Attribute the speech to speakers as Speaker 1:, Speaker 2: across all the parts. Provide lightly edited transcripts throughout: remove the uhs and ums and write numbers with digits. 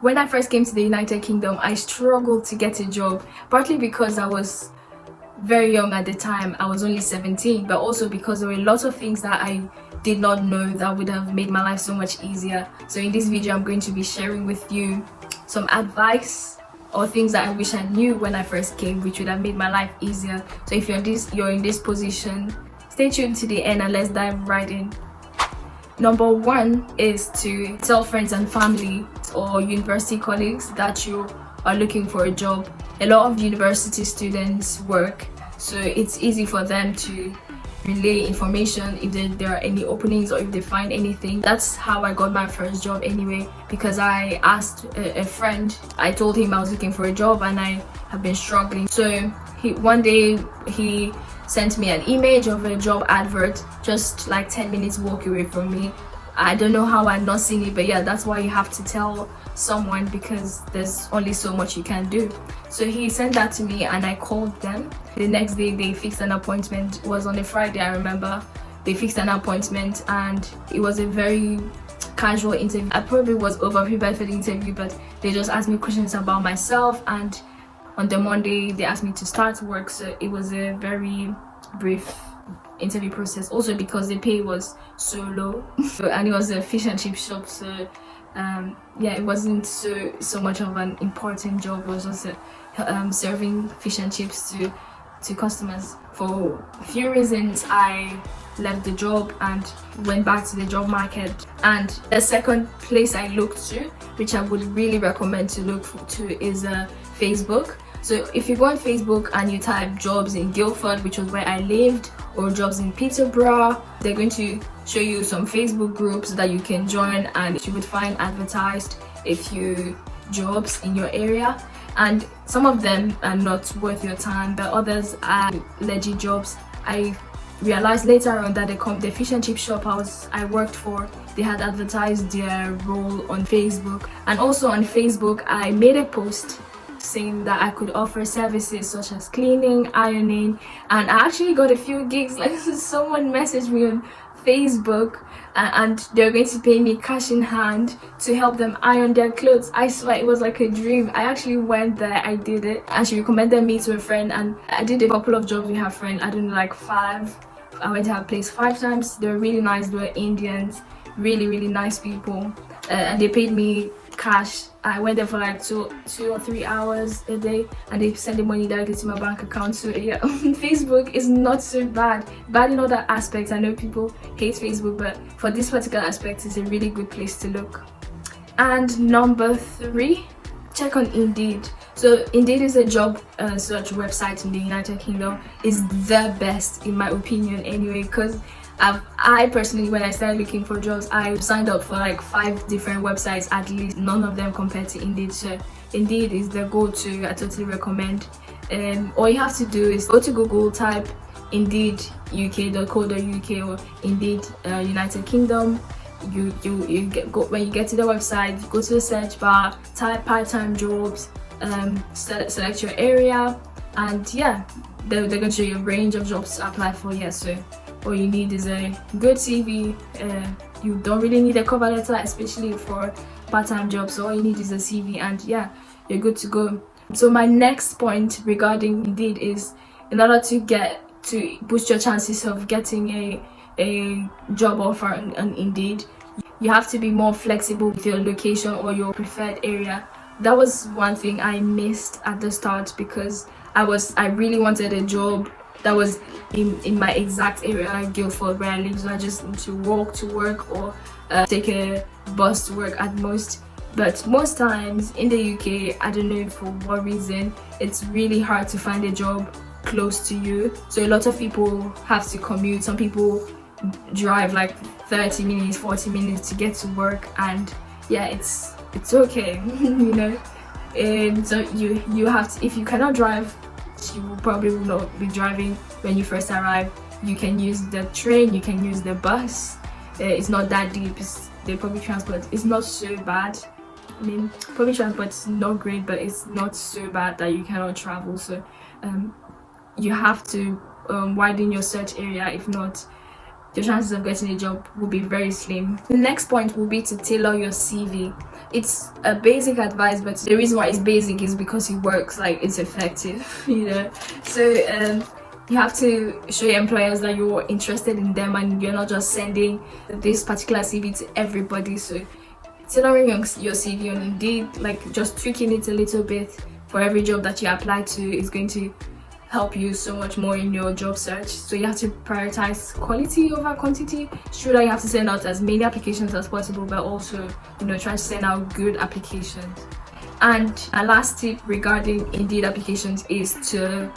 Speaker 1: When I first came to the United Kingdom, I struggled to get a job, partly because I was very young at the time. I was only 17, but also because there were lots of things that I did not know that would have made my life so much easier. So in this video, I'm going to be sharing with you some advice or things that I wish I knew when I first came, which would have made my life easier. So if you're in this position, stay tuned to the end and let's dive right in. Number one is to tell friends and family or university colleagues that you are looking for a job. A lot of university students work, so it's easy for them to relay information if there are any openings or if they find anything. That's how I got my first job anyway, because I asked a friend. I told him I was looking for a job and I have been struggling. So one day he sent me an image of a job advert just like 10 minutes walk away from me. I don't know how I'd not seen it, but yeah, that's why you have to tell someone, because there's only so much you can do. So he sent that to me and I called them. The next day they fixed an appointment. It was on a Friday, I remember. They fixed an appointment and it was a very casual interview. I probably was overprepared for the interview, but they just asked me questions about myself, and on the Monday they asked me to start work. So it was a very brief interview process, also because the pay was so low and it was a fish and chip shop, so yeah, it wasn't so much of an important job. It was just serving fish and chips to customers. For a few reasons I left the job and went back to the job market. And the second place I looked to, which I would really recommend to look to, is Facebook. So if you go on Facebook and you type jobs in Guildford, which was where I lived, or jobs in Peterborough, they're going to show you some Facebook groups that you can join, and you would find advertised a few jobs in your area. And some of them are not worth your time, but others are legit jobs. I realized later on that the fish and chip shop I worked for, they had advertised their role on Facebook. And also on Facebook I made a post saying that I could offer services such as cleaning, ironing, and I actually got a few gigs. Like, someone messaged me on Facebook and they're going to pay me cash in hand to help them iron their clothes. I swear it was like a dream. I actually went there, I did it, and she recommended me to a friend, and I did a couple of jobs with her friend. I don't know, like 5. I went to her place 5 times. They were really nice. They were Indians, really nice people, and they paid me cash. I went there for like 2 or 3 hours a day, and they sent the money directly to my bank account. So yeah, Facebook is not so bad in other aspects. I know people hate Facebook, but for this particular aspect it's a really good place to look. And number 3, check on Indeed. So Indeed is a job search website in the United Kingdom. It's the best in my opinion anyway, because I personally, when I started looking for jobs, I signed up for like 5 different websites at least. None of them compared to Indeed. So Indeed is the go-to. I totally recommend. All you have to do is go to Google, type Indeed UK.co.uk or Indeed United Kingdom. When you get to the website, go to the search bar, type part-time jobs, select your area, and yeah, they're going to show you a range of jobs to apply for. Yeah, so all you need is a good CV. You don't really need a cover letter, especially for part-time jobs. So all you need is a CV, and yeah, you're good to go. So my next point regarding Indeed is, in order to boost your chances of getting a job offer on Indeed, you have to be more flexible with your location or your preferred area. That was one thing I missed at the start, because I really wanted a job that was in my exact area, Guildford, where I live. So I just need to walk to work or take a bus to work at most. But most times in the UK, I don't know for what reason, it's really hard to find a job close to you. So a lot of people have to commute. Some people drive like 30 minutes, 40 minutes to get to work, and yeah, it's okay. You know, so you have to, if you cannot drive, you probably will not be driving when you first arrive. You can use the train, you can use the bus. It's not that deep. The public transport is not so bad. I mean, public transport is not great, but it's not so bad that you cannot travel. So you have to widen your search area. If not, the chances of getting a job will be very slim. The next point will be to tailor your CV. it's a basic advice, but the reason why it's basic is because it works, like it's effective. So you have to show your employers that you're interested in them and you're not just sending this particular CV to everybody. So tailoring your CV on Indeed, like just tweaking it a little bit for every job that you apply to, is going to help you so much more in your job search. So you have to prioritize quality over quantity. Sure that you have to send out as many applications as possible, but also try to send out good applications. And a last tip regarding Indeed applications is to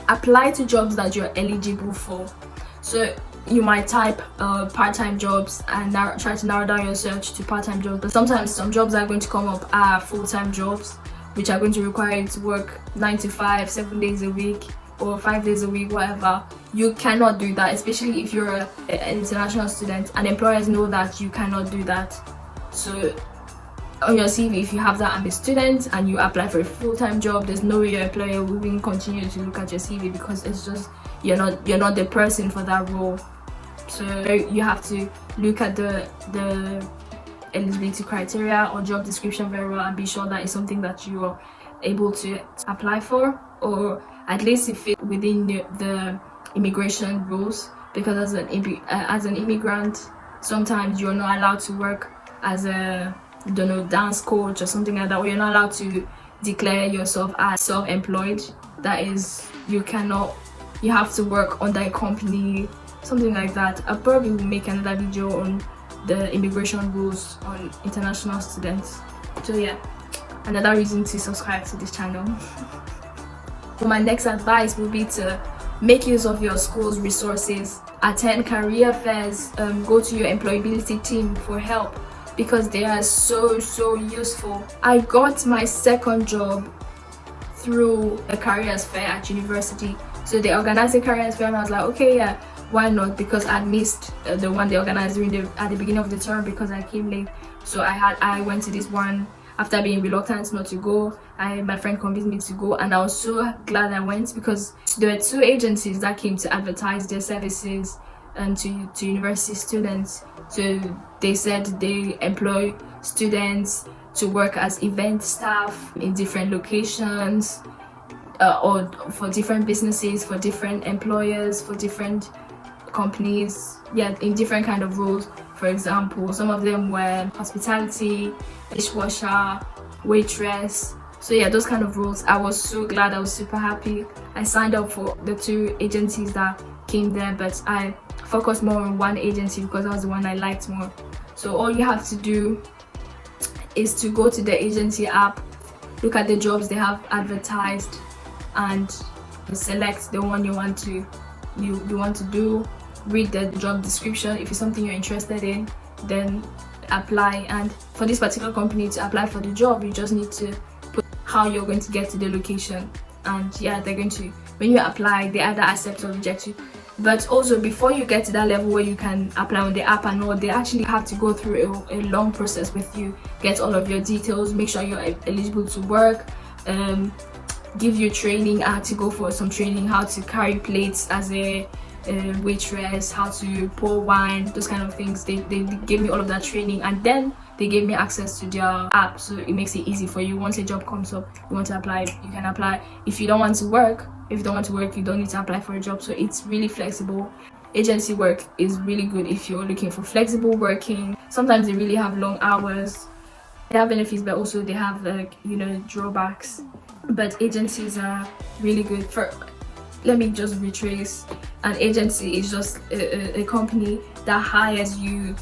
Speaker 1: apply to jobs that you're eligible for. So you might type part-time jobs and try to narrow down your search to part-time jobs, but sometimes some jobs that are going to come up are full-time jobs, which are going to require you to work 9 to 5, 7 days a week, or 5 days a week, whatever. You cannot do that, especially if you're an international student, and employers know that you cannot do that. So on your CV, if you have that I'm a student and you apply for a full-time job, there's no way your employer will even continue to look at your CV, because it's just you're not the person for that role. So you have to look at the eligibility criteria or job description very well and be sure that it's something that you are able to apply for, or at least it fits within the immigration rules, because as an immigrant, sometimes you're not allowed to work as a dance coach or something like that, or you're not allowed to declare yourself as self-employed. That is, you have to work under a company, something like that. I probably will make another video on the immigration rules on international students. So yeah, another reason to subscribe to this channel. So my next advice will be to make use of your school's resources, attend career fairs, go to your employability team for help, because they are so useful. I got my second job through a careers fair at university. So they organized a careers fair and I was like, okay, yeah, why not? Because I missed the one they organized at the beginning of the term because I came late. So I went to this one after being reluctant not to go. My friend convinced me to go, and I was so glad I went, because there were 2 agencies that came to advertise their services to university students. So they said they employ students to work as event staff in different locations, or for different businesses, for different employers, for different companies, in different kind of roles. For example, some of them were hospitality, dishwasher, waitress. So yeah, those kind of roles. I was so glad, I was super happy. I signed up for the 2 agencies that came there, but I focused more on one agency because that was the one I liked more. So all you have to do is to go to the agency app, look at the jobs they have advertised, and select the one you want to do. Read the job description. If it's something you're interested in, then apply. And for this particular company, to apply for the job, you just need to put how you're going to get to the location, and yeah, they're going to, when you apply, they either accept or reject you. But also, before you get to that level where you can apply on the app and all, they actually have to go through a long process with you, get all of your details, make sure you're eligible to work, give you training. I had to go for some training, how to carry plates as a waitress, how to pour wine, those kind of things. They gave me all of that training, and then they gave me access to their app, so it makes it easy for you. Once a job comes up, you want to apply, you can apply. If you don't want to work, you don't need to apply for a job. So it's really flexible. Agency work is really good if you're looking for flexible working. Sometimes they really have long hours. They have benefits, but also they have drawbacks. But agencies are really good. Let me just retrace. An agency is just a company that hires you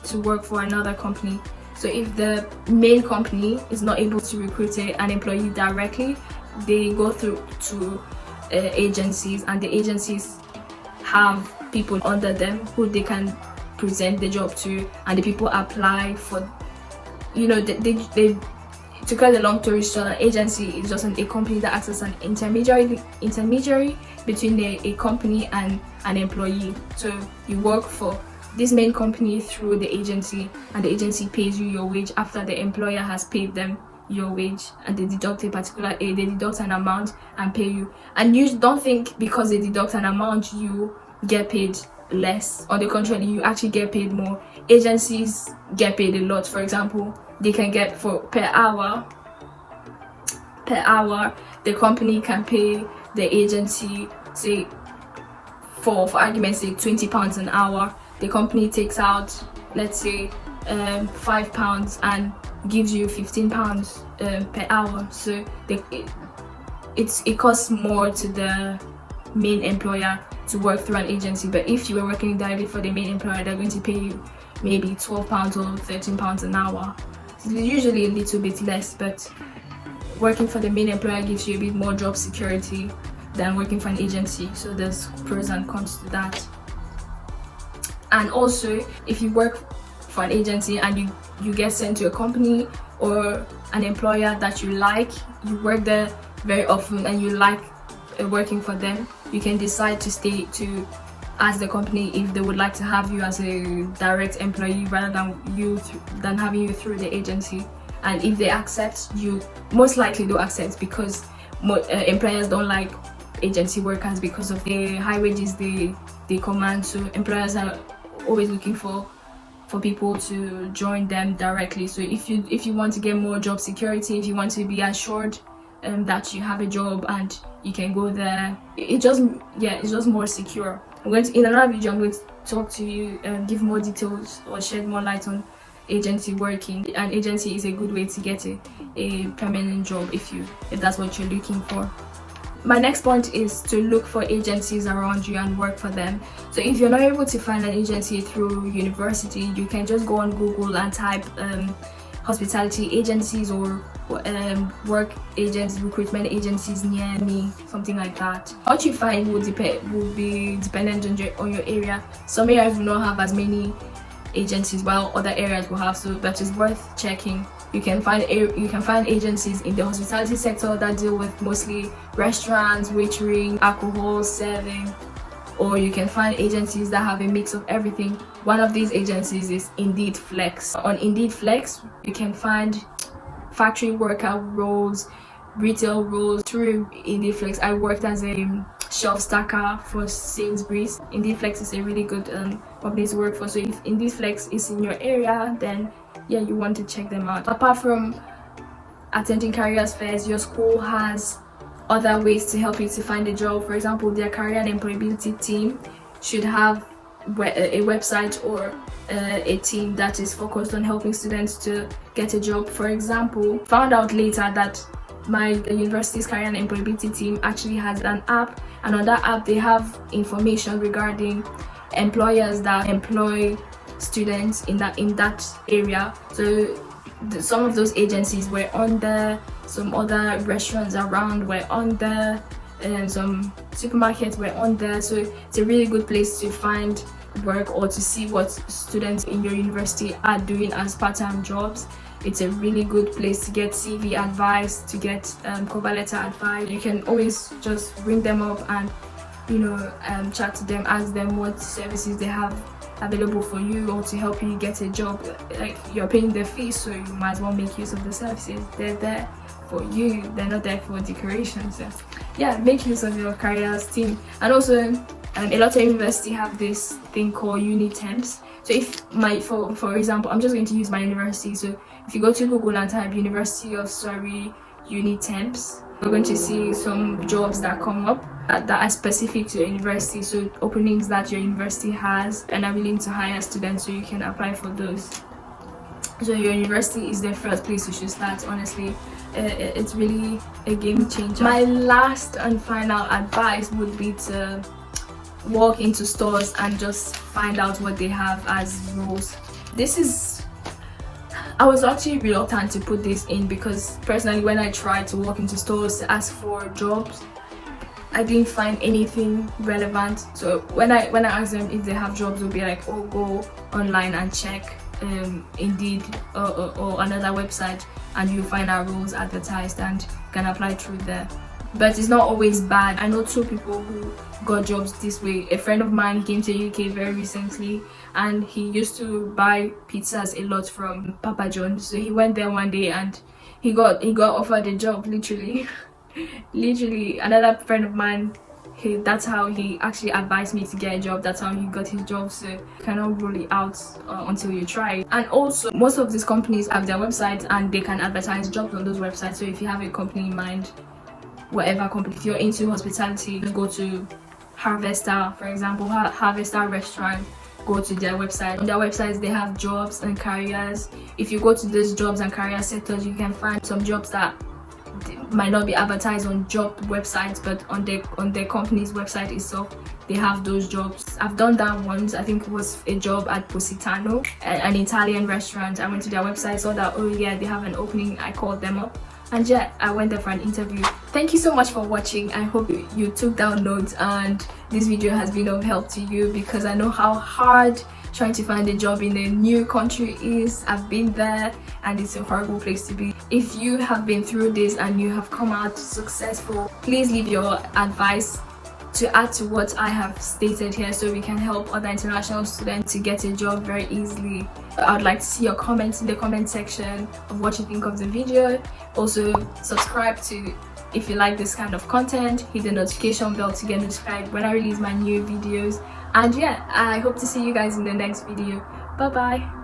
Speaker 1: to work for another company. So if the main company is not able to recruit an employee directly, they go through to agencies, and the agencies have people under them who they can present the job to, and the people apply for. They to cut the long story short, an agency is just a company that acts as an intermediary between a company and an employee. So you work for this main company through the agency, and the agency pays you your wage after the employer has paid them your wage, and they deduct an amount and pay you. And you don't think because they deduct an amount you get paid less. On the contrary, you actually get paid more. Agencies get paid a lot. For example, they can get for per hour, the company can pay the agency, say for argument's sake, £20 an hour. The company takes out, let's say, £5 and gives you £15 per hour. So it costs more to the main employer to work through an agency. But if you were working directly for the main employer, they're going to pay you maybe £12 or £13 an hour. So it's usually a little bit less, but working for the main employer gives you a bit more job security than working for an agency. So there's pros and cons to that. And also, if you work for an agency and you get sent to a company or an employer that you like, you work there very often and you like working for them, you can decide to stay to ask the company if they would like to have you as a direct employee rather than having you through the agency. And if they accept, you most likely do accept, because employers don't like agency workers because of the high wages they command. So employers are always looking for people to join them directly. So if you want to get more job security, if you want to be assured that you have a job and you can go there, it's just more secure. In another video, I'm going to talk to you and give more details or shed more light on agency working. An agency is a good way to get a permanent job if that's what you're looking for. My next point is to look for agencies around you and work for them. So if you're not able to find an agency through university, you can just go on Google and type hospitality agencies or work agents, recruitment agencies near me, something like that. What you find will be dependent on your area. Some areas will not have as many agencies while other areas will have, so that is worth checking. You can find agencies in the hospitality sector that deal with mostly restaurants, waitering, alcohol serving, or you can find agencies that have a mix of everything. One of these agencies is Indeed Flex. On Indeed Flex, you can find factory worker roles, retail roles. Through Indeed Flex, I worked as a shelf stacker for Sainsbury's. Indeed Flex is a really good company to work for. So if Indeed Flex is in your area, then yeah, you want to check them out. Apart from attending careers fairs, your school has other ways to help you to find a job. For example, their career and employability team should have a website or a team that is focused on helping students to get a job. For example, found out later that my university's career and employability team actually has an app, and on that app they have information regarding employers that employ students in that area. So some of those agencies were on there, some other restaurants around were on there, and some supermarkets were on there. So it's a really good place to find work or to see what students in your university are doing as part-time jobs. It's a really good place to get CV advice, to get cover letter advice. You can always just ring them up and chat to them, ask them what services they have available for you or to help you get a job. Like, you're paying their fees, so you might as well make use of the services. They're there for you, they're not there for decorations. So yeah, make use of your careers team. And also a lot of universities have this thing called uni temps. So for example, I'm just going to use my university. So if you go to Google and type University of Surrey uni temps, you're going to see some jobs that come up that are specific to your university, so openings that your university has and are willing to hire students, so you can apply for those. So your university is the first place you should start. Honestly, it's really a game changer. My last and final advice would be to walk into stores and just find out what they have as roles. I was actually reluctant to put this in because personally, when I tried to walk into stores to ask for jobs, I didn't find anything relevant. So when I asked them if they have jobs, they'll be like, oh, go online and check Indeed or another website, and you'll find our roles advertised and can apply through there. But it's not always bad. I know two people who got jobs this way. A friend of mine came to UK very recently, and he used to buy pizzas a lot from Papa John's. So he went there one day and he got offered a job, literally. Literally. Another friend of mine, that's how he actually advised me to get a job. That's how he got his job. So you cannot rule it out until you try it. And also, most of these companies have their websites and they can advertise jobs on those websites. So if you have a company in mind, whatever company, if you're into hospitality, go to Harvester, for example, Harvester restaurant, go to their website. On their websites they have jobs and careers. If you go to those jobs and career sectors, you can find some jobs that might not be advertised on job websites, but on their company's website itself they have those jobs. I've done that once. I think it was a job at Positano, an Italian restaurant. I went to their website, saw that, oh yeah, they have an opening. I called them up and yeah, I went there for an interview. Thank you so much for watching. I hope you took down notes and this video has been of help to you, because I know how hard trying to find a job in a new country is. I've been there and it's a horrible place to be. If you have been through this and you have come out successful, please leave your advice to add to what I have stated here, so we can help other international students to get a job very easily. I would like to see your comments in the comment section of what you think of the video. Also, subscribe to if you like this kind of content. Hit the notification bell to get notified when I release my new videos. And yeah, I hope to see you guys in the next video. Bye bye.